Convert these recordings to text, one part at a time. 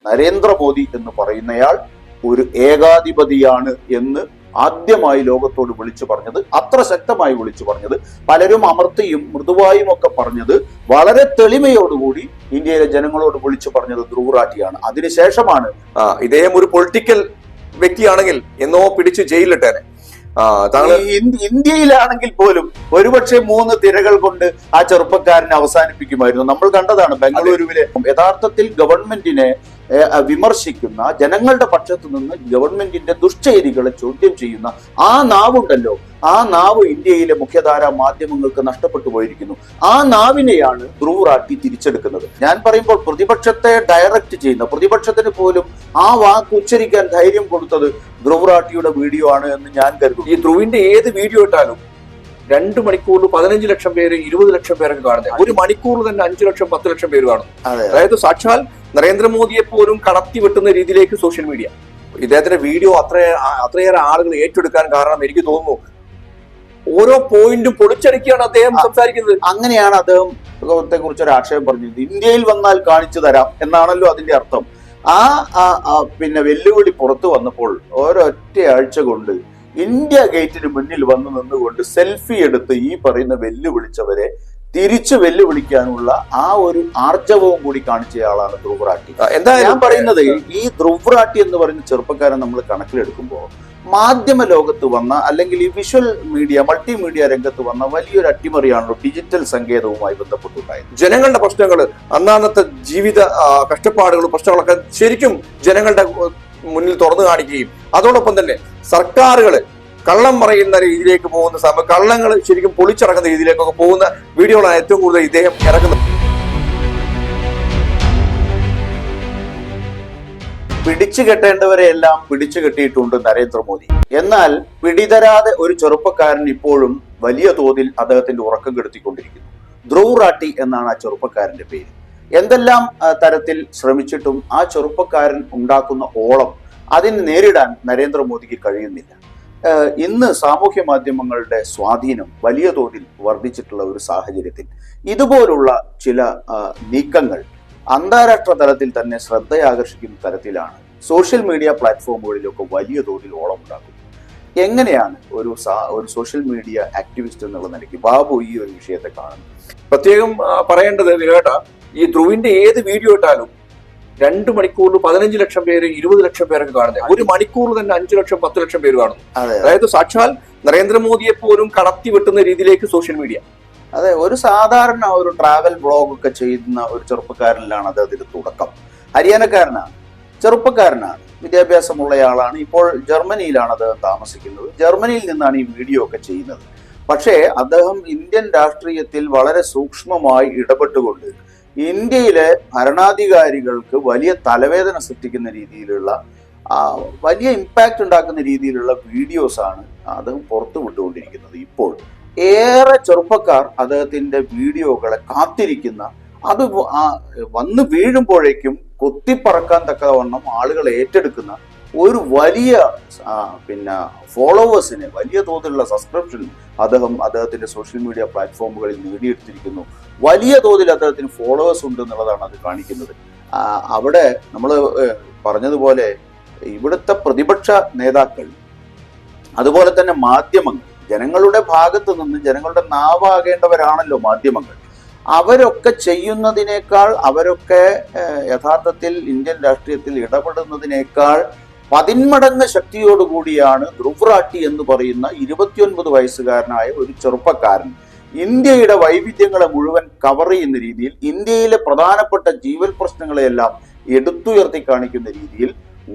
നരേന്ദ്രമോദി എന്ന് പറയുന്നയാൾ ഒരു ഏകാധിപതിയാണ് എന്ന് ആദ്യമായി ലോകത്തോട് വിളിച്ചു പറഞ്ഞത്, അത്ര ശക്തമായി വിളിച്ചു പറഞ്ഞത്, പലരും അമർത്തിയും മൃദുവായും ഒക്കെ പറഞ്ഞത്, വളരെ തെളിമയോടുകൂടി ഇന്ത്യയിലെ ജനങ്ങളോട് വിളിച്ചു പറഞ്ഞത് ധ്രുവ് റാഠിയാണ്. അതിനുശേഷമാണ് ഇദ്ദേഹം ഒരു പൊളിറ്റിക്കൽ വ്യക്തിയാണെങ്കിൽ എന്നോ പിടിച്ച് ജയിലിലിട്ടേനെ. ഇന്ത്യയിലാണെങ്കിൽ പോലും ഒരുപക്ഷെ 3 തിരകൾ കൊണ്ട് ആ ചെറുപ്പക്കാരനെ അവസാനിപ്പിക്കുമായിരുന്നു. നമ്മൾ കണ്ടതാണ് ബംഗളൂരുവിലെ. യഥാർത്ഥത്തിൽ ഗവൺമെന്റിനെ വിമർശിക്കുന്ന, ജനങ്ങളുടെ പക്ഷത്ത് നിന്ന് ഗവൺമെന്റിന്റെ ദുഷ്ചെയ്തികളെ ചോദ്യം ചെയ്യുന്ന ആ നാവുണ്ടല്ലോ, ആ നാവ് ഇന്ത്യയിലെ മുഖ്യധാര മാധ്യമങ്ങൾക്ക് നഷ്ടപ്പെട്ടു പോയിരിക്കുന്നു. ആ നാവിനെയാണ് ധ്രുവ് റാഠി തിരിച്ചെടുക്കുന്നത്. ഞാൻ പറയുമ്പോൾ പ്രതിപക്ഷത്തെ ഡയറക്റ്റ് ചെയ്യുന്ന, പ്രതിപക്ഷത്തിന് പോലും ആ വാക്ക് ഉച്ചരിക്കാൻ ധൈര്യം കൊടുത്തത് ധ്രുവ് റാഠിയുടെ വീഡിയോ ആണ് എന്ന് ഞാൻ കരുതുന്നു. ഈ ധ്രുവിന്റെ ഏത് വീഡിയോ ഇട്ടാലും 2 മണിക്കൂറിൽ 15 ലക്ഷം പേര്, 20 ലക്ഷം പേരൊക്കെ കാണുന്നത്. ഒരു മണിക്കൂറിൽ തന്നെ 5 ലക്ഷം 10 ലക്ഷം പേര് കാണുന്നു. അതായത് സാക്ഷാൽ നരേന്ദ്രമോദിയെ പോലും കടത്തി വെട്ടുന്ന രീതിയിലേക്ക് സോഷ്യൽ മീഡിയ. ഇദ്ദേഹത്തിന്റെ വീഡിയോ അത്രയേറെ ആളുകൾ ഏറ്റെടുക്കാൻ കാരണം എനിക്ക് തോന്നുന്നു ഓരോ പോയിന്റും പൊളിച്ചടുക്കിയാണ് അദ്ദേഹം സംസാരിക്കുന്നത്. അങ്ങനെയാണ് അദ്ദേഹത്തെ കുറിച്ച് ഒരു ആക്ഷേപം പറഞ്ഞത്. ഇന്ത്യയിൽ വന്നാൽ കാണിച്ചു തരാം എന്നാണല്ലോ അതിന്റെ അർത്ഥം. പിന്നെ വെല്ലുവിളി പുറത്തു വന്നപ്പോൾ ഒരൊറ്റ ആഴ്ച കൊണ്ട് ഇന്ത്യ ഗേറ്റിന് മുന്നിൽ വന്നു നിന്നുകൊണ്ട് സെൽഫി എടുത്ത് ഈ പറയുന്ന വെല്ലുവിളിച്ചവരെ തിരിച്ചു വെല്ലുവിളിക്കാനുള്ള ആ ഒരു ആർജവവും കൂടി കാണിച്ചയാളാണ് ധ്രുവ് റാഠി. എന്താ ഞാൻ പറയുന്നത്, ഈ ധ്രുവ് റാഠി എന്ന് പറയുന്ന ചെറുപ്പക്കാരൻ നമ്മൾ കണക്കിലെടുക്കുമ്പോൾ മാധ്യമ ലോകത്ത് വന്ന, അല്ലെങ്കിൽ ഈ വിഷ്വൽ മീഡിയ, മൾട്ടിമീഡിയ രംഗത്ത് വന്ന വലിയൊരു അട്ടിമറിയാണല്ലോ ഡിജിറ്റൽ സങ്കേതവുമായി ബന്ധപ്പെട്ടുണ്ടായത്. ജനങ്ങളുടെ പ്രശ്നങ്ങൾ, അന്നാന്നത്തെ ജീവിത കഷ്ടപ്പാടുകൾ, പ്രശ്നങ്ങളൊക്കെ ശരിക്കും ജനങ്ങളുടെ മുന്നിൽ തുറന്നു കാണിക്കുകയും അതോടൊപ്പം തന്നെ സർക്കാരുകൾ കള്ളം പറയുന്ന രീതിയിലേക്ക് പോകുന്ന കള്ളങ്ങൾ ശരിക്കും പൊളിച്ചിറങ്ങുന്ന രീതിയിലേക്കൊക്കെ പോകുന്ന വീഡിയോകളാണ് ഏറ്റവും കൂടുതൽ ഇദ്ദേഹം ഇറക്കുന്നത്. പിടിച്ചു കെട്ടേണ്ടവരെ എല്ലാം പിടിച്ചു കെട്ടിയിട്ടുണ്ട് നരേന്ദ്രമോദി. എന്നാൽ പിടിതരാതെ ഒരു ചെറുപ്പക്കാരൻ ഇപ്പോഴും വലിയ തോതിൽ അദ്ദേഹത്തിന്റെ ഉറക്കം കെടുത്തിക്കൊണ്ടിരിക്കുന്നു. ധ്രുവ് റാഠി എന്നാണ് ആ ചെറുപ്പക്കാരന്റെ പേര്. എന്തെല്ലാം തരത്തിൽ ശ്രമിച്ചിട്ടും ആ ചെറുപ്പക്കാരൻ ഉണ്ടാക്കുന്ന ഓളം അതിന് നേരിടാൻ നരേന്ദ്രമോദിക്ക് കഴിയുന്നില്ല. ഇന്ന് സാമൂഹ്യ മാധ്യമങ്ങളുടെ സ്വാധീനം വലിയ തോതിൽ വർദ്ധിച്ചിട്ടുള്ള ഒരു സാഹചര്യത്തിൽ ഇതുപോലുള്ള ചില നീക്കങ്ങൾ അന്താരാഷ്ട്ര തലത്തിൽ തന്നെ ശ്രദ്ധയാകർഷിക്കുന്ന തരത്തിലാണ് സോഷ്യൽ മീഡിയ പ്ലാറ്റ്ഫോമുകളിലൊക്കെ വലിയ തോതിൽ ഓളം ഉണ്ടാക്കുന്നത്. എങ്ങനെയാണ് ഒരു സോഷ്യൽ മീഡിയ ആക്ടിവിസ്റ്റ് എന്നുള്ള നിലയ്ക്ക് ബാബു ഈ ഒരു വിഷയത്തെ കാണുന്നത്? പ്രത്യേകം പറയേണ്ടത് വിനോട്ട, ഈ ധ്രുവിന്റെ ഏത് വീഡിയോ ഇട്ടാലും 2 മണിക്കൂറിൽ 15 ലക്ഷം പേര്, 20 ലക്ഷം പേരൊക്കെ കാണുന്നത്. ഒരു മണിക്കൂറിൽ തന്നെ 5 ലക്ഷം 10 ലക്ഷം പേര് കാണുന്നു. അതായത് സാക്ഷാൽ നരേന്ദ്രമോദിയെ പോലും കടത്തി വെട്ടുന്ന രീതിയിലേക്ക് സോഷ്യൽ മീഡിയ. അതെ, ഒരു സാധാരണ ഒരു ട്രാവൽ ബ്ലോഗ് ഒക്കെ ചെയ്യുന്ന ഒരു ചെറുപ്പക്കാരനിലാണ് അദ്ദേഹത്തിന്റെ തുടക്കം. ഹരിയാനക്കാരനാണ്, ചെറുപ്പക്കാരനാണ്, വിദ്യാഭ്യാസമുള്ളയാളാണ്. ഇപ്പോൾ ജർമ്മനിയിലാണ് അദ്ദേഹം താമസിക്കുന്നത്. ജർമ്മനിയിൽ നിന്നാണ് ഈ വീഡിയോ ഒക്കെ ചെയ്യുന്നത്. പക്ഷേ അദ്ദേഹം ഇന്ത്യൻ രാഷ്ട്രീയത്തിൽ വളരെ സൂക്ഷ്മമായി ഇടപെട്ടുകൊണ്ട് ഇന്ത്യയിലെ ഭരണാധികാരികൾക്ക് വലിയ തലവേദന സൃഷ്ടിക്കുന്ന രീതിയിലുള്ള, വലിയ ഇമ്പാക്റ്റ് ഉണ്ടാക്കുന്ന രീതിയിലുള്ള വീഡിയോസാണ് അദ്ദേഹം പുറത്തു വിട്ടുകൊണ്ടിരിക്കുന്നത്. ഇപ്പോൾ ഏറെ ചെറുപ്പക്കാർ അദ്ദേഹത്തിന്റെ വീഡിയോകളെ കാത്തിരിക്കുന്ന, അത് വന്ന് വീഴുമ്പോഴേക്കും കൊത്തിപ്പറക്കാൻ തക്കവണ്ണം ആളുകൾ ഏറ്റെടുക്കുന്ന ഒരു വലിയ ഫോളോവേഴ്സിന്, വലിയ തോതിലുള്ള സബ്സ്ക്രിപ്ഷൻ അദ്ദേഹത്തിന്റെ സോഷ്യൽ മീഡിയ പ്ലാറ്റ്ഫോമുകളിൽ നേടിയെടുത്തിരിക്കുന്നു. വലിയ തോതിൽ അദ്ദേഹത്തിന് ഫോളോവേഴ്സ് ഉണ്ട് എന്നുള്ളതാണ് അത് കാണിക്കുന്നത്. അവിടെ നമ്മൾ പറഞ്ഞതുപോലെ ഇവിടുത്തെ പ്രതിപക്ഷ നേതാക്കൾ, അതുപോലെ തന്നെ മാധ്യമങ്ങൾ, ജനങ്ങളുടെ ഭാഗത്ത് നിന്ന് ജനങ്ങളുടെ നാവാകേണ്ടവരാണല്ലോ മാധ്യമങ്ങൾ. അവരൊക്കെ ചെയ്യുന്നതിനേക്കാൾ, അവരൊക്കെ യഥാർത്ഥത്തിൽ ഇന്ത്യൻ രാഷ്ട്രീയത്തിൽ ഇടപെടുന്നതിനേക്കാൾ 10 മടങ്ങ് ശക്തിയോടുകൂടിയാണ് ധ്രുവ് റാഠി എന്ന് പറയുന്ന 29 വയസ്സുകാരനായ ഒരു ചെറുപ്പക്കാരൻ ഇന്ത്യയുടെ വൈവിധ്യങ്ങളെ മുഴുവൻ കവർ ചെയ്യുന്ന രീതിയിൽ, ഇന്ത്യയിലെ പ്രധാനപ്പെട്ട ജീവൽ പ്രശ്നങ്ങളെയെല്ലാം എടുത്തുയർത്തി കാണിക്കുന്ന രീതിയിൽ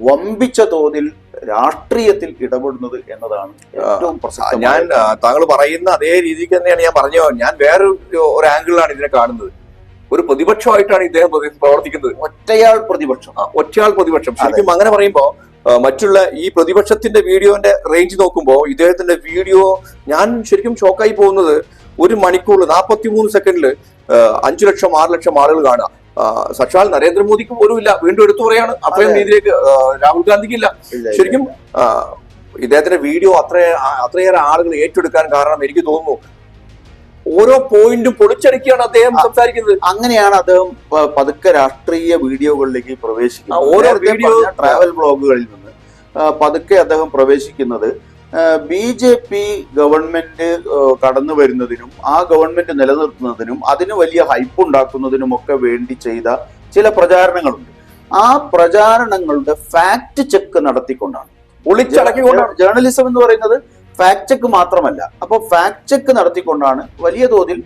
വമ്പിച്ച തോതിൽ രാഷ്ട്രീയത്തിൽ ഇടപെടുന്നത് എന്നതാണ് ഏറ്റവും പ്രസക്തം. ഞാൻ താങ്കൾ പറയുന്ന അതേ രീതിക്ക് തന്നെയാണ് ഞാൻ പറഞ്ഞത്. ഞാൻ വേറൊരു ആംഗിളിലാണ് ഇതിനെ കാണുന്നത്. ഒരു പ്രതിപക്ഷമായിട്ടാണ് ഇദ്ദേഹം പ്രവർത്തിക്കുന്നത്. ഒറ്റയാൾ പ്രതിപക്ഷം. ശരിക്കും അങ്ങനെ പറയുമ്പോൾ മറ്റുള്ള ഈ പ്രതിപക്ഷത്തിന്റെ വീഡിയോന്റെ റേഞ്ച് നോക്കുമ്പോൾ ഇദ്ദേഹത്തിന്റെ വീഡിയോ ഞാൻ ശരിക്കും ഷോക്കായി പോകുന്നത്, 1 മണിക്കൂറിൽ 43 സെക്കൻഡിൽ 5 ലക്ഷം 6 ലക്ഷം ആളുകൾ കാണുക. സാക്ഷാൽ നരേന്ദ്രമോദിക്ക് പോലും ഇല്ല. വീണ്ടും എടുത്തു പറയാണ്, അത്രയും രീതിയിലേക്ക് രാഹുൽ ഗാന്ധിക്ക് ഇല്ല. ശരിക്കും ഇദ്ദേഹത്തിന്റെ വീഡിയോ അത്രയേറെ ആളുകൾ ഏറ്റെടുക്കാൻ കാരണം എനിക്ക് തോന്നുന്നു ഓരോ പോയിന്റും പൊളിച്ചടുക്കിയാണ് അദ്ദേഹം സംസാരിക്കുന്നത്. അങ്ങനെയാണ് അദ്ദേഹം പതുക്കെ രാഷ്ട്രീയ വീഡിയോകളിലേക്ക് പ്രവേശിക്കുന്നത്. ഓരോ വീഡിയോ ട്രാവൽ ബ്ലോഗുകളിൽ നിന്ന് പതുക്കെ അദ്ദേഹം പ്രവേശിക്കുന്നത് BJP ഗവൺമെന്റ് കടന്നു വരുന്നതിനും ആ ഗവൺമെന്റ് നിലനിർത്തുന്നതിനും അതിന് വലിയ ഹൈപ്പ് ഉണ്ടാക്കുന്നതിനും ഒക്കെ വേണ്ടി ചെയ്ത ചില പ്രചാരണങ്ങളുണ്ട്. ആ പ്രചാരണങ്ങളുടെ ഫാക്ട് ചെക്ക് നടത്തിക്കൊണ്ടാണ്, ഒളിച്ചടക്കിക്കൊണ്ടാണ്. ജേർണലിസം എന്ന് പറയുന്നത് ഫാക്ട് ചെക്ക് മാത്രമല്ല. അപ്പോൾ ഫാക്ട് ചെക്ക് നടത്തിക്കൊണ്ടാണ് വലിയ തോതിൽ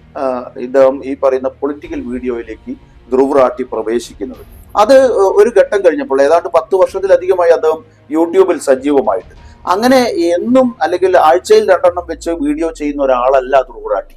ഇദ്ദേഹം ഈ പറയുന്ന പൊളിറ്റിക്കൽ വീഡിയോയിലേക്ക് ധ്രുവ് റാട്ടി പ്രവേശിക്കുന്നത്. അത് ഒരു ഘട്ടം കഴിഞ്ഞപ്പോൾ ഏതാണ്ട് 10 വർഷത്തിലധികമായി അദ്ദേഹം യൂട്യൂബിൽ സജീവമായിട്ട് അങ്ങനെ എന്നും അല്ലെങ്കിൽ ആഴ്ചയിൽ 2 എണ്ണം വെച്ച് വീഡിയോ ചെയ്യുന്ന ഒരാളല്ല ധ്രുവ് റാട്ടി.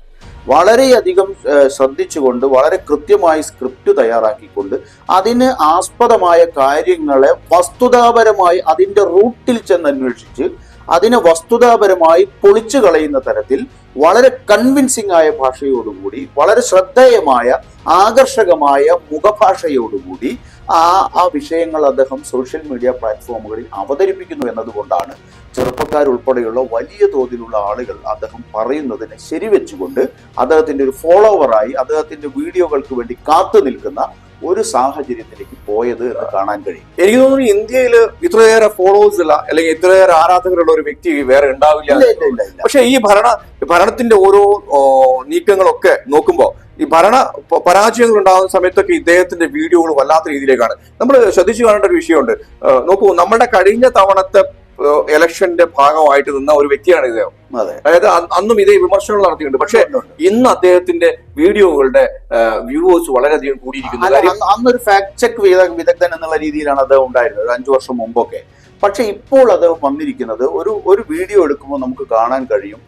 വളരെയധികം ശ്രദ്ധിച്ചുകൊണ്ട് വളരെ കൃത്യമായി സ്ക്രിപ്റ്റ് തയ്യാറാക്കിക്കൊണ്ട് അതിന് ആസ്പദമായ കാര്യങ്ങളെ വസ്തുതാപരമായി അതിന്റെ റൂട്ടിൽ ചെന്ന് അന്വേഷിച്ച് അതിനെ വസ്തുതാപരമായി പൊളിച്ചു കളയുന്ന തരത്തിൽ വളരെ കൺവിൻസിംഗ് ആയ ഭാഷയോടുകൂടി വളരെ ശ്രദ്ധേയമായ ആകർഷകമായ മുഖഭാഷയോടുകൂടി ആ വിഷയങ്ങൾ അദ്ദേഹം സോഷ്യൽ മീഡിയ പ്ലാറ്റ്ഫോമുകളിൽ അവതരിപ്പിക്കുന്നു എന്നതുകൊണ്ടാണ് ചെറുപ്പക്കാരുൾപ്പെടെയുള്ള വലിയ തോതിലുള്ള ആളുകൾ അദ്ദേഹം പറയുന്നതിനെ ശരിവെച്ചുകൊണ്ട് അദ്ദേഹത്തിന്റെ ഒരു ഫോളോവറായി അദ്ദേഹത്തിന്റെ വീഡിയോകൾക്ക് വേണ്ടി കാത്തു നിൽക്കുന്ന ഒരു സാഹചര്യത്തിലേക്ക് പോയത് എന്ന് കാണാൻ കഴിയും. എനിക്ക് തോന്നുന്നു ഇന്ത്യയിൽ ഇത്രയേറെ ഫോളോവേഴ്സ് ഉള്ള അല്ലെങ്കിൽ ഇത്രയേറെ ആരാധകരുള്ള ഒരു വ്യക്തി വേറെ ഉണ്ടാവില്ല. പക്ഷെ ഈ ഭരണത്തിന്റെ ഓരോ നീക്കങ്ങളൊക്കെ നോക്കുമ്പോൾ ഈ പരാജയങ്ങൾ ഉണ്ടാകുന്ന സമയത്തൊക്കെ ഇദ്ദേഹത്തിന്റെ വീഡിയോകൾ വല്ലാത്ത രീതിയിലേക്കാണ്. നമ്മൾ ശ്രദ്ധിച്ചു കാണേണ്ട ഒരു വിഷയമുണ്ട്. നോക്കൂ, നമ്മുടെ കഴിഞ്ഞ തവണത്തെ ഇലക്ഷന്റെ ഭാഗമായിട്ട് നിന്ന ഒരു വ്യക്തിയാണ് ഇദ്ദേഹം. അതായത് അന്നും ഇതേ വിമർശനങ്ങൾ നടത്തിയിട്ടുണ്ട്. പക്ഷെ ഇന്ന് അദ്ദേഹത്തിന്റെ വീഡിയോകളുടെ വ്യൂവേഴ്സ് വളരെയധികം കൂടിയിരിക്കുന്നു. അന്നൊരു ഫാക്ട് ചെക്ക് വിദഗ്ധൻ എന്നുള്ള രീതിയിലാണ് അദ്ദേഹം ഉണ്ടായിരുന്നത് 5 വർഷം മുമ്പൊക്കെ. പക്ഷെ ഇപ്പോൾ അദ്ദേഹം വന്നിരിക്കുന്നത് ഒരു വീഡിയോ എടുക്കുമ്പോൾ നമുക്ക് കാണാൻ കഴിയും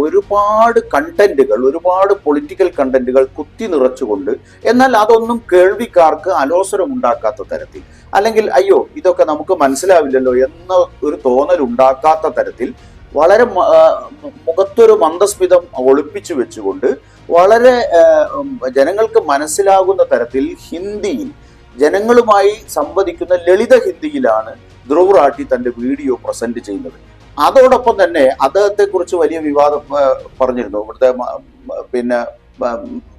ഒരുപാട് കണ്ടന്റുകൾ, ഒരുപാട് പൊളിറ്റിക്കൽ കണ്ടന്റുകൾ കുത്തി നിറച്ചുകൊണ്ട്, എന്നാൽ അതൊന്നും കേൾവിക്കാർക്ക് അലോസരം ഉണ്ടാക്കാത്ത തരത്തിൽ, അല്ലെങ്കിൽ അയ്യോ ഇതൊക്കെ നമുക്ക് മനസ്സിലാവില്ലല്ലോ എന്ന ഒരു തോന്നൽ ഉണ്ടാക്കാത്ത തരത്തിൽ വളരെ മുഖത്തൊരു മന്ദസ്മിതം ഒളിപ്പിച്ചു വെച്ചുകൊണ്ട് വളരെ ജനങ്ങൾക്ക് മനസ്സിലാകുന്ന തരത്തിൽ ഹിന്ദിയിൽ ജനങ്ങളുമായി സംവദിക്കുന്ന ലളിത ഹിന്ദിയിലാണ് ധ്രുവ് റാട്ടി തന്റെ വീഡിയോ പ്രസന്റ് ചെയ്യുന്നത്. അതോടൊപ്പം തന്നെ അദ്ദേഹത്തെ കുറിച്ച് വലിയ വിവാദം പറഞ്ഞിരുന്നു. ഇവിടുത്തെ പിന്നെ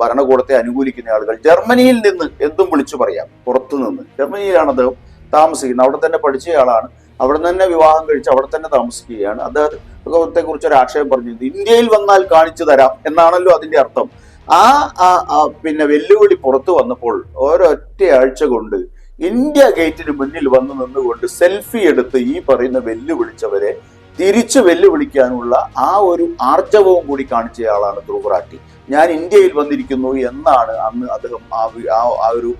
ഭരണകൂടത്തെ അനുകൂലിക്കുന്ന ആളുകൾ ജർമ്മനിയിൽ നിന്ന് എന്തും വിളിച്ചു പറയാം, പുറത്തു നിന്ന്. ജർമ്മനിയിലാണ് അദ്ദേഹം താമസിക്കുന്നത്, അവിടെ തന്നെ പഠിച്ചയാളാണ്, അവിടെ തന്നെ വിവാഹം കഴിച്ച് അവിടെ തന്നെ താമസിക്കുകയാണ്. അദ്ദേഹത്തെ കുറിച്ച് ഒരു ആക്ഷേപം പറഞ്ഞിരുന്നു, ഇന്ത്യയിൽ വന്നാൽ കാണിച്ചു തരാം എന്നാണല്ലോ അതിന്റെ അർത്ഥം. പിന്നെ വെല്ലുവിളി പുറത്തു വന്നപ്പോൾ ഒരൊറ്റ ആഴ്ച കൊണ്ട് ഇന്ത്യ ഗേറ്റിന് മുന്നിൽ വന്നു നിന്നുകൊണ്ട് സെൽഫി എടുത്ത് ഈ പറയുന്ന വെല്ലുവിളിച്ചവരെ തിരിച്ചു വെല്ലുവിളിക്കാനുള്ള ആ ഒരു ആർജവവും കൂടി കാണിച്ചയാളാണ് ധ്രുവ് റാട്ടി. ഞാൻ ഇന്ത്യയിൽ വന്നിരിക്കുന്നു എന്നാണ് അന്ന് അദ്ദേഹം ആ ഒരു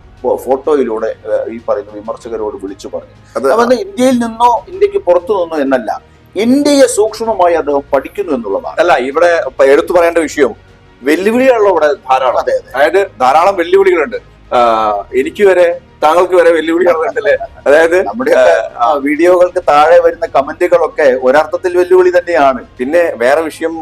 ഫോട്ടോയിലൂടെ ഈ പറയുന്ന വിമർശകരോട് വിളിച്ചു പറഞ്ഞു. അതുകൊണ്ട് ഇന്ത്യയിൽ നിന്നോ ഇന്ത്യക്ക് പുറത്തു നിന്നോ എന്നല്ല, ഇന്ത്യയെ സൂക്ഷ്മമായി അദ്ദേഹം പഠിക്കുന്നു എന്നുള്ളതാണ്. അല്ല, ഇവിടെ എടുത്തു പറയേണ്ട വിഷയം വെല്ലുവിളികളുള്ള ഇവിടെ ധാരാളം. അതായത് ധാരാളം വെല്ലുവിളികളുണ്ട്. എനിക്ക് വരെ താങ്കൾക്ക് വരെ വെല്ലുവിളികളുണ്ടല്ലേ? അതായത് നമ്മുടെ വീഡിയോകൾക്ക് താഴെ വരുന്ന കമന്റുകളൊക്കെ ഒരർത്ഥത്തിൽ വെല്ലുവിളി തന്നെയാണ്. പിന്നെ വേറെ വിഷയം,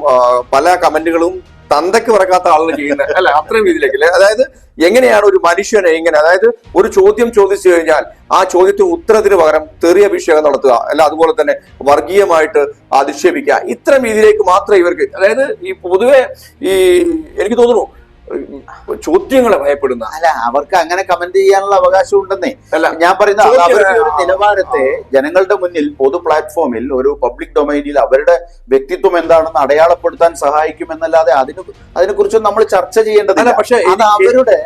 പല കമന്റുകളും തന്തയ്ക്ക് പറക്കാത്ത ആളുകൾ ചെയ്യുന്നത് അല്ല, അത്രയും രീതിയിലേക്ക് അല്ലെ. അതായത് എങ്ങനെയാണ് ഒരു മനുഷ്യനെ ഇങ്ങനെ, അതായത് ഒരു ചോദ്യം ചോദിച്ചു കഴിഞ്ഞാൽ ആ ചോദ്യത്തിന് ഉത്തരത്തിന് പകരം തെറിയ അഭിഷേകം നടത്തുക, അല്ല അതുപോലെ തന്നെ വർഗീയമായിട്ട് അധിക്ഷേപിക്കുക, ഇത്തരം രീതിയിലേക്ക് മാത്രമേ ഇവർക്ക്, അതായത് ഈ പൊതുവെ ഈ എനിക്ക് തോന്നുന്നു ചോദ്യങ്ങളെ ഭയപ്പെടുന്ന, അല്ല അവർക്ക് അങ്ങനെ കമന്റ് ചെയ്യാനുള്ള അവകാശം ഉണ്ടെന്നേ. അല്ല ഞാൻ പറയുന്നത് അവരുടെ ഒരു നിലവാരത്തെ ജനങ്ങളുടെ മുന്നിൽ പൊതു പ്ലാറ്റ്ഫോമിൽ ഒരു പബ്ലിക് ഡൊമൈനിൽ അവരുടെ വ്യക്തിത്വം എന്താണെന്ന് അടയാളപ്പെടുത്താൻ സഹായിക്കുമെന്നല്ലാതെ അതിനെക്കുറിച്ച് നമ്മൾ ചർച്ച ചെയ്യേണ്ടതില്ല. പക്ഷെ അവരുടെ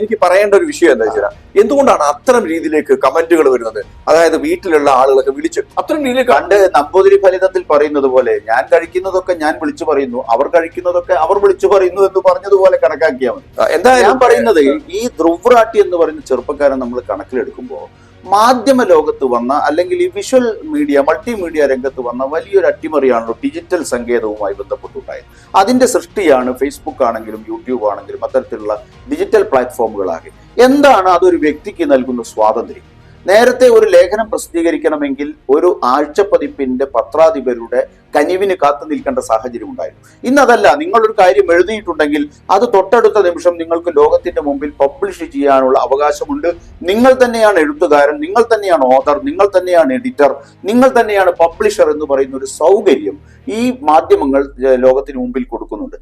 എനിക്ക് പറയേണ്ട ഒരു വിഷയം എന്താ വെച്ചാൽ, എന്തുകൊണ്ടാണ് അത്തരം രീതിയിലേക്ക് കമന്റുകൾ വരുന്നത്? അതായത് വീട്ടിലുള്ള ആളുകളൊക്കെ വിളിച്ച് അത്തരം രീതിയിൽ കണ്ട് നമ്പൂതിരി ഫലിതത്തിൽ പറയുന്നത് പോലെ ഞാൻ കഴിക്കുന്നതൊക്കെ ഞാൻ വിളിച്ചു പറയുന്നു, അവർ കഴിക്കുന്നതൊക്കെ അവർ വിളിച്ചു പറയുന്നു എന്ന് പറഞ്ഞതുപോലെ കണക്കാക്കിയാൽ മതി. എന്താ ഞാൻ പറയുന്നത്, ഈ ധ്രുവ് റാട്ടി എന്ന് പറയുന്ന ചെറുപ്പക്കാരൻ നമ്മൾ കണക്കിലെടുക്കുമ്പോൾ മാധ്യമ ലോകത്ത് വന്ന, അല്ലെങ്കിൽ ഈ വിഷ്വൽ മീഡിയ മൾട്ടിമീഡിയ രംഗത്ത് വന്ന വലിയൊരു അട്ടിമറിയാണല്ലോ ഡിജിറ്റൽ സങ്കേതവുമായി ബന്ധപ്പെട്ടുണ്ടായത്. അതിന്റെ സൃഷ്ടിയാണ് ഫേസ്ബുക്ക് ആണെങ്കിലും യൂട്യൂബ് ആണെങ്കിലും അത്തരത്തിലുള്ള ഡിജിറ്റൽ പ്ലാറ്റ്ഫോമുകളാകെ. എന്താണ് അതൊരു വ്യക്തിക്ക് നൽകുന്ന സ്വാതന്ത്ര്യം? നേരത്തെ ഒരു ലേഖനം പ്രസിദ്ധീകരിക്കണമെങ്കിൽ ഒരു ആഴ്ചപ്പതിപ്പിന്റെ പത്രാധിപരുടെ കനിവിന് കാത്തു നിൽക്കേണ്ട സാഹചര്യം ഉണ്ടായിരുന്നു. ഇന്നതല്ല, നിങ്ങളൊരു കാര്യം എഴുതിയിട്ടുണ്ടെങ്കിൽ അത് തൊട്ടടുത്ത നിമിഷം നിങ്ങൾക്ക് ലോകത്തിന്റെ മുമ്പിൽ പബ്ലിഷ് ചെയ്യാനുള്ള അവകാശമുണ്ട്. നിങ്ങൾ തന്നെയാണ് എഴുത്തുകാരൻ, നിങ്ങൾ തന്നെയാണ് ഓഥർ, നിങ്ങൾ തന്നെയാണ് എഡിറ്റർ, നിങ്ങൾ തന്നെയാണ് പബ്ലിഷർ എന്ന് പറയുന്ന ഒരു സൗകര്യം ഈ മാധ്യമങ്ങൾ ലോകത്തിന് മുമ്പിൽ കൊടുക്കുന്നുണ്ട്.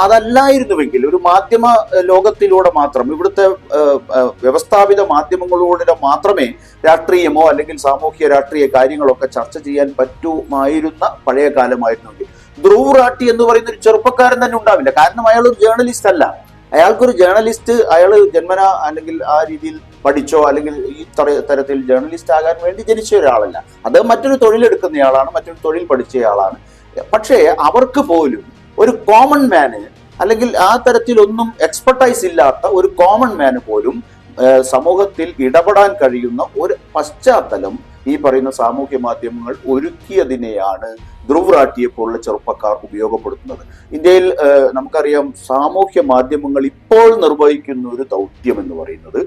അതല്ലായിരുന്നുവെങ്കിൽ ഒരു മാധ്യമ ലോകത്തിലൂടെ മാത്രം, ഇവിടുത്തെ വ്യവസ്ഥാപിത മാധ്യമങ്ങളിലൂടെ മാത്രമേ രാഷ്ട്രീയമോ അല്ലെങ്കിൽ സാമൂഹ്യ രാഷ്ട്രീയ കാര്യങ്ങളൊക്കെ ചർച്ച ചെയ്യാൻ പറ്റുമായിരുന്ന പഴയ കാലമായിരുന്നെങ്കിൽ ധ്രുവ് റാട്ടി എന്ന് പറയുന്ന ഒരു ചെറുപ്പക്കാരൻ തന്നെ ഉണ്ടാവില്ല. കാരണം അയാൾ ഒരു ജേർണലിസ്റ്റ് അല്ല. അയാൾക്കൊരു ജേർണലിസ്റ്റ്, അയാൾ ജന്മന അല്ലെങ്കിൽ ആ രീതിയിൽ പഠിച്ചോ അല്ലെങ്കിൽ ഈ തരത്തിൽ ജേർണലിസ്റ്റ് ആകാൻ വേണ്ടി ജനിച്ച ഒരാളല്ല. അദ്ദേഹം മറ്റൊരു തൊഴിലെടുക്കുന്നയാളാണ്, മറ്റൊരു തൊഴിൽ പഠിച്ചയാളാണ്. പക്ഷേ അവർക്ക് പോലും ഒരു കോമൺ മാന് അല്ലെങ്കിൽ ആ തരത്തിലൊന്നും എക്സ്പെർട്ടൈസ് ഇല്ലാത്ത ഒരു കോമൺ മാന് പോലും സമൂഹത്തിൽ ഇടപെടാൻ കഴിയുന്ന ഒരു പശ്ചാത്തലം ഈ പറയുന്ന സാമൂഹ്യ മാധ്യമങ്ങൾ ഒരുക്കിയതിനെയാണ് ധ്രുവ് റാട്ടിയെ പോലുള്ള ചെറുപ്പക്കാർ ഉപയോഗപ്പെടുത്തുന്നത്. ഇന്ത്യയിൽ നമുക്കറിയാം, സാമൂഹ്യ മാധ്യമങ്ങൾ ഇപ്പോൾ നിർവഹിക്കുന്ന ഒരു ദൗത്യം എന്ന് പറയുന്നത്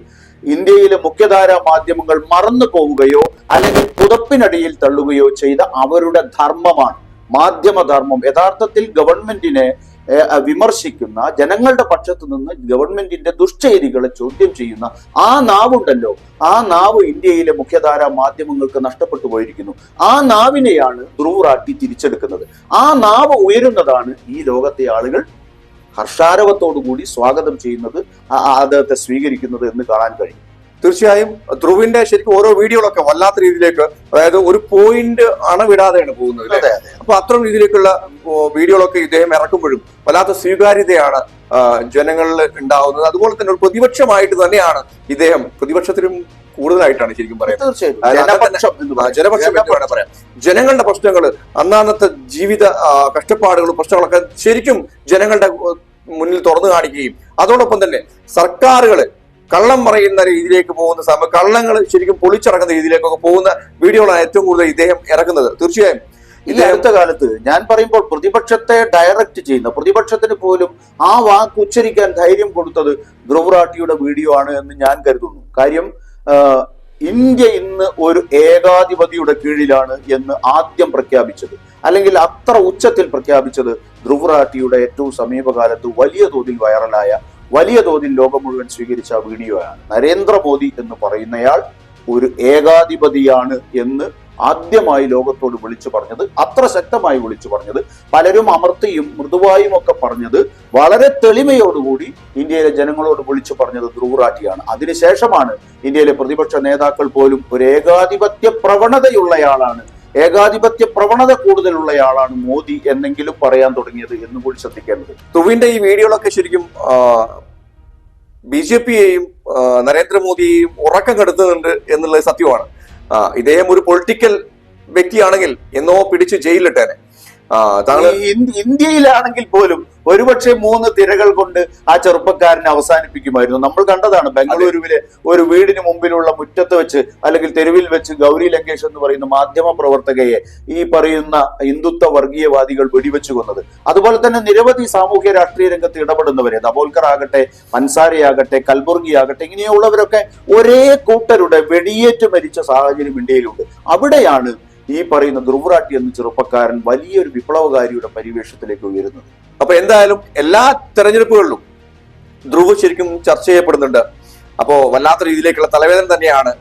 ഇന്ത്യയിലെ മുഖ്യധാരാ മാധ്യമങ്ങൾ മറന്നു പോവുകയോ അല്ലെങ്കിൽ പുതപ്പിനടിയിൽ തള്ളുകയോ ചെയ്ത അവരുടെ ധർമ്മമാണ്. മാധ്യമധർമ്മം യഥാർത്ഥത്തിൽ ഗവൺമെന്റിനെ വിമർശിക്കുന്ന, ജനങ്ങളുടെ പക്ഷത്ത് നിന്ന് ഗവൺമെന്റിന്റെ ദുഷ്ചെയ്തികളെ ചോദ്യം ചെയ്യുന്ന ആ നാവുണ്ടല്ലോ, ആ നാവ് ഇന്ത്യയിലെ മുഖ്യധാരാ മാധ്യമങ്ങൾക്ക് നഷ്ടപ്പെട്ടു പോയിരിക്കുന്നു. ആ നാവിനെയാണ് ധ്രുവ് റാട്ടി തിരിച്ചെടുക്കുന്നത്. ആ നാവ് ഉയരുന്നതാണ് ഈ ലോകത്തെ ആളുകൾ ഹർഷാരവത്തോടുകൂടി സ്വാഗതം ചെയ്യുന്നത്, അദ്ദേഹത്തെ സ്വീകരിക്കുന്നത് എന്ന് കാണാൻ കഴിയും. തീർച്ചയായും ധ്രുവിന്റെ ശരിക്കും ഓരോ വീഡിയോകളൊക്കെ വല്ലാത്ത രീതിയിലേക്ക്, അതായത് ഒരു പോയിന്റ് അണവിടാതെയാണ് പോകുന്നത്. അപ്പൊ അത്തരം രീതിയിലേക്കുള്ള വീഡിയോകളൊക്കെ ഇദ്ദേഹം ഇറക്കുമ്പോഴും വല്ലാത്ത സ്വീകാര്യതയാണ് ജനങ്ങളിൽ ഉണ്ടാവുന്നത്. അതുപോലെ തന്നെ ഒരു പ്രതിപക്ഷമായിട്ട് തന്നെയാണ് ഇദ്ദേഹം, പ്രതിപക്ഷത്തിലും കൂടുതലായിട്ടാണ് ശരിക്കും പറയുന്നത്. ജനപക്ഷം എന്ന് വേണം പറയാം. ജനങ്ങളുടെ പ്രശ്നങ്ങൾ, അന്നാന്നത്തെ ജീവിത കഷ്ടപ്പാടുകളും പ്രശ്നങ്ങളൊക്കെ ശരിക്കും ജനങ്ങളുടെ മുന്നിൽ തുറന്നു കാണിക്കുകയും അതോടൊപ്പം തന്നെ സർക്കാരുകള് കള്ളം പറയുന്ന രീതിയിലേക്ക് പോകുന്ന സമയം, കള്ളങ്ങൾ ശരിക്കും പൊളിച്ചിറങ്ങുന്ന രീതിയിലേക്കൊക്കെ പോകുന്ന വീഡിയോകളാണ് ഏറ്റവും കൂടുതൽ ഇദ്ദേഹം ഇറക്കുന്നത്. തീർച്ചയായും ഈ അടുത്ത കാലത്ത് ഞാൻ പറയുമ്പോൾ പ്രതിപക്ഷത്തെ ഡയറക്റ്റ് ചെയ്യുന്ന, പ്രതിപക്ഷത്തിന് പോലും ആ വാക്ക് ഉച്ചരിക്കാൻ ധൈര്യം കൊടുത്തത് ധ്രുവ് റാട്ടിയുടെ വീഡിയോ ആണ് എന്ന് ഞാൻ കരുതുന്നു. കാര്യം ഇന്ത്യ ഇന്ന് ഒരു ഏകാധിപതിയുടെ കീഴിലാണ് എന്ന് ആദ്യം പ്രഖ്യാപിച്ചത്, അല്ലെങ്കിൽ അത്ര ഉച്ചത്തിൽ പ്രഖ്യാപിച്ചത് ധ്രുവ് റാട്ടിയുടെ ഏറ്റവും സമീപകാലത്ത് വലിയ തോതിൽ വൈറലായ, വലിയ തോതിൽ ലോകം മുഴുവൻ സ്വീകരിച്ച വീഡിയോയാണ്. നരേന്ദ്രമോദി എന്ന് പറയുന്നയാൾ ഒരു ഏകാധിപതിയാണ് എന്ന് ആദ്യമായി ലോകത്തോട് വിളിച്ചു പറഞ്ഞത്, അത്ര ശക്തമായി വിളിച്ചു പറഞ്ഞത്, പലരും അമർത്തിയും മൃദുവായും ഒക്കെ പറഞ്ഞത്, വളരെ തെളിമയോടുകൂടി ഇന്ത്യയിലെ ജനങ്ങളോട് വിളിച്ചു പറഞ്ഞത് ധ്രുവ് റാട്ടിയാണ്. അതിനുശേഷമാണ് ഇന്ത്യയിലെ പ്രതിപക്ഷ നേതാക്കൾ പോലും ഒരു ഏകാധിപത്യ പ്രവണതയുള്ളയാളാണ്, ഏകാധിപത്യ പ്രവണത കൂടുതലുള്ളയാളാണ് മോദി എന്നെങ്കിലും പറയാൻ തുടങ്ങിയത് എന്ന് കൂടി ശ്രദ്ധിക്കേണ്ടത്. ധ്രുവിന്റെ ഈ വീഡിയോകളൊക്കെ ശരിക്കും BJP-യെയും നരേന്ദ്രമോദിയെയും ഉറക്കം കെടുത്തുന്നുണ്ട് എന്നുള്ളത് സത്യമാണ്. ഇദ്ദേഹം ഒരു പൊളിറ്റിക്കൽ വ്യക്തിയാണെങ്കിൽ എന്നോ പിടിച്ച് ജയിലിലിട്ടേനെ. ഇന്ത്യയിലാണെങ്കിൽ പോലും ഒരുപക്ഷെ 3 തിരകൾ കൊണ്ട് ആ ചെറുപ്പക്കാരനെ അവസാനിപ്പിക്കുമായിരുന്നു. നമ്മൾ കണ്ടതാണ് ബംഗളൂരുവിലെ ഒരു വീടിന് മുമ്പിലുള്ള മുറ്റത്ത് വെച്ച് അല്ലെങ്കിൽ തെരുവിൽ വെച്ച് ഗൗരി ലങ്കേഷ് എന്ന് പറയുന്ന മാധ്യമ പ്രവർത്തകയെ ഈ പറയുന്ന ഹിന്ദുത്വ വർഗീയവാദികൾ വെടിവെച്ചു കൊന്നത്. അതുപോലെ തന്നെ നിരവധി സാമൂഹ്യ രാഷ്ട്രീയ രംഗത്ത് ഇടപെടുന്നവരെ, ദബോൽക്കർ ആകട്ടെ, പൻസാരി കൽബുർഗി ആകട്ടെ, ഇങ്ങനെയുള്ളവരൊക്കെ ഒരേ കൂട്ടരുടെ വെടിയേറ്റ് മരിച്ച സാഹചര്യം ഇന്ത്യയിലുണ്ട്. അവിടെയാണ് ഈ പറയുന്ന ധ്രുവ് റാട്ടി എന്ന ചെറുപ്പക്കാരൻ വലിയൊരു വിപ്ലവകാരിയുടെ പരിവേഷത്തിലേക്ക് ഉയരുന്നത്. അപ്പൊ എന്തായാലും എല്ലാ തെരഞ്ഞെടുപ്പുകളിലും ധ്രുവ് ശരിക്കും ചർച്ച ചെയ്യപ്പെടുന്നുണ്ട്. അപ്പോ വല്ലാത്ത രീതിയിലേക്കുള്ള തലവേദന തന്നെയാണ്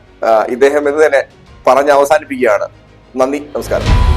ഇദ്ദേഹം എന്ന് തന്നെ പറഞ്ഞ് അവസാനിപ്പിക്കുകയാണ്. നന്ദി, നമസ്കാരം.